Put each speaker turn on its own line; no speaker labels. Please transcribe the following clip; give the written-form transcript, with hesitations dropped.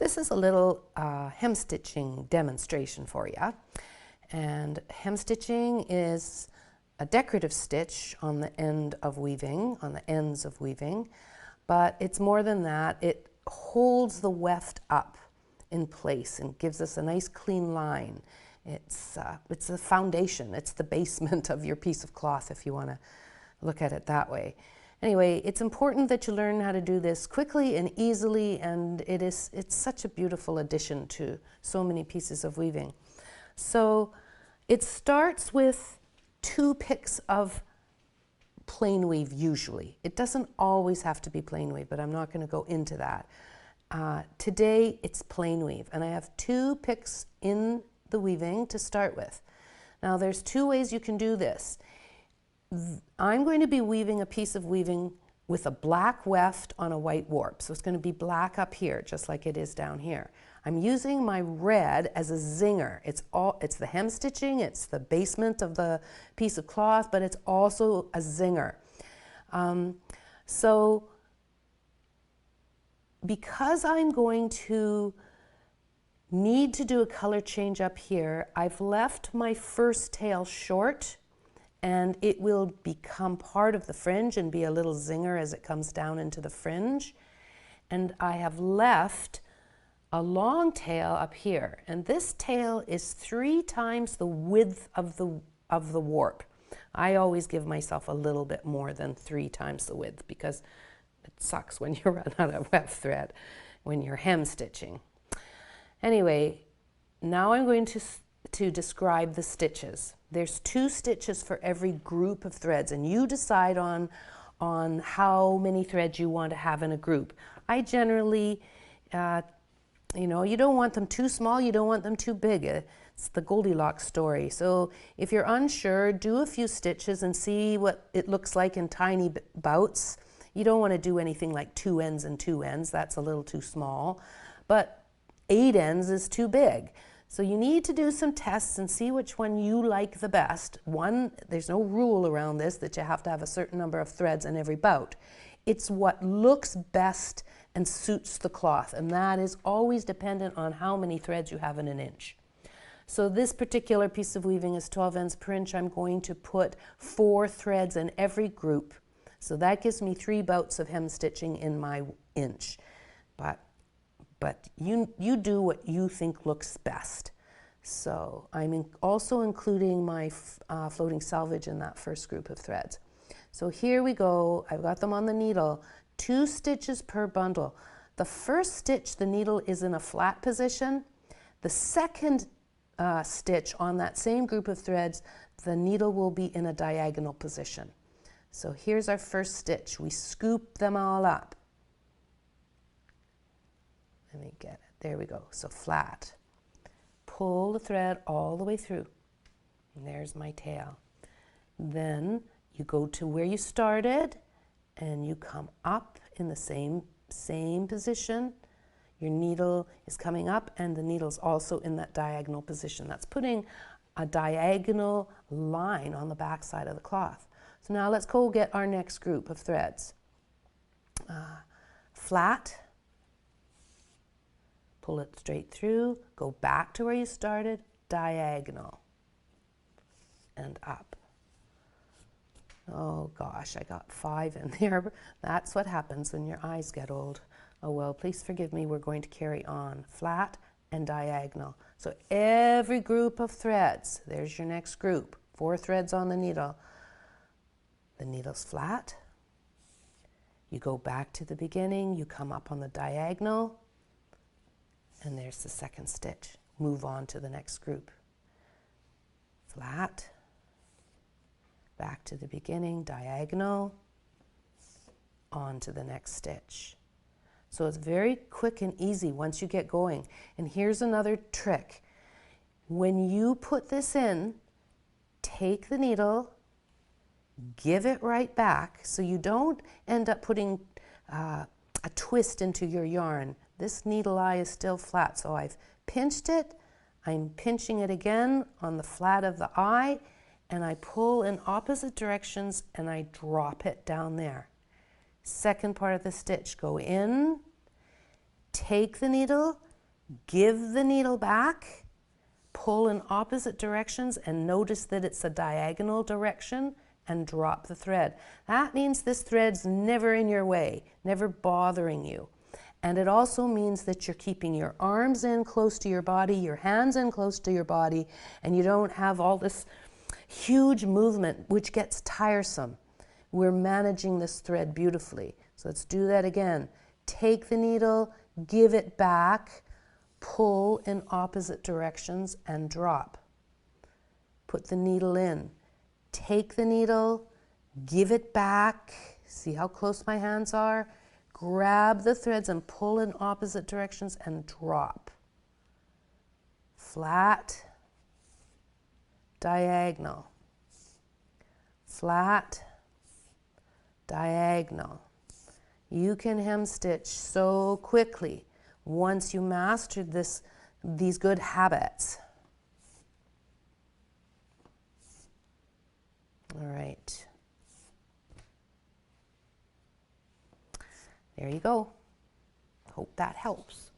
This is a little hem stitching demonstration for you. And hem stitching is a decorative stitch on the end of weaving, on the ends of weaving, but it's more than that. It holds the weft up in place and gives us a nice clean line. It's the foundation, it's the basement of your piece of cloth, if you want to look at it that way. Anyway, it's important that you learn how to do this quickly and easily, and it's such a beautiful addition to so many pieces of weaving. So it starts with 2 picks of plain weave usually. It doesn't always have to be plain weave, but I'm not going to go into that. Today it's plain weave, and I have 2 picks in the weaving to start with. Now there's 2 ways you can do this. I'm going to be weaving a piece of weaving with a black weft on a white warp. So it's going to be black up here, just like it is down here. I'm using my red as a zinger. It's the hem stitching, it's the basement of the piece of cloth, but it's also a zinger. So because I'm going to need to do a color change up here, I've left my first tail short, and it will become part of the fringe and be a little zinger as it comes down into the fringe. And I have left a long tail up here, and this tail is 3 times the width of the warp. I always give myself a little bit more than 3 times the width because it sucks when you run out of weft thread when you're hem stitching. Anyway, now I'm going to describe the stitches. There's 2 stitches for every group of threads, and you decide on how many threads you want to have in a group. I generally, you don't want them too small, you don't want them too big. It's the Goldilocks story. So if you're unsure, do a few stitches and see what it looks like in tiny bouts. You don't want to do anything like 2 ends and 2 ends. That's a little too small. But 8 ends is too big. So you need to do some tests and see which one you like the best. There's no rule around this that you have to have a certain number of threads in every bout. It's what looks best and suits the cloth, and that is always dependent on how many threads you have in an inch. So this particular piece of weaving is 12 ends per inch. I'm going to put 4 threads in every group. So that gives me 3 bouts of hem stitching in my inch. But you do what you think looks best. So I'm also including my floating selvage in that first group of threads. So here we go. I've got them on the needle. 2 stitches per bundle. The first stitch, the needle is in a flat position. The second stitch on that same group of threads, the needle will be in a diagonal position. So here's our first stitch. We scoop them all up. Let me get it. There we go. So flat. Pull the thread all the way through. And there's my tail. Then you go to where you started and you come up in the same position. Your needle is coming up and the needle's also in that diagonal position. That's putting a diagonal line on the back side of the cloth. So now let's go get our next group of threads. Flat. Pull it straight through, go back to where you started, diagonal, and up. Oh gosh, I got 5 in there. That's what happens when your eyes get old. Oh well, please forgive me, we're going to carry on. Flat and diagonal. So every group of threads, there's your next group. 4 threads on the needle. The needle's flat. You go back to the beginning, you come up on the diagonal, and there's the second stitch. Move on to the next group. Flat, back to the beginning, diagonal, on to the next stitch. So it's very quick and easy once you get going. And here's another trick. When you put this in, take the needle, give it right back so you don't end up putting a twist into your yarn. This needle eye is still flat, so I've pinched it. I'm pinching it again on the flat of the eye, and I pull in opposite directions and I drop it down there. Second part of the stitch, go in, take the needle, Give the needle back, pull in opposite directions, and notice that it's a diagonal direction, and drop the thread. That means this thread's never in your way, never bothering you. And it also means that you're keeping your arms in close to your body, your hands in close to your body, and you don't have all this huge movement, which gets tiresome. We're managing this thread beautifully. So let's do that again. Take the needle, give it back, pull in opposite directions, and drop. Put the needle in. Take the needle, give it back. See how close my hands are? Grab the threads and pull in opposite directions and drop. Flat, diagonal, flat, diagonal. You can hem stitch so quickly once you mastered these good habits. All right. There you go. Hope that helps.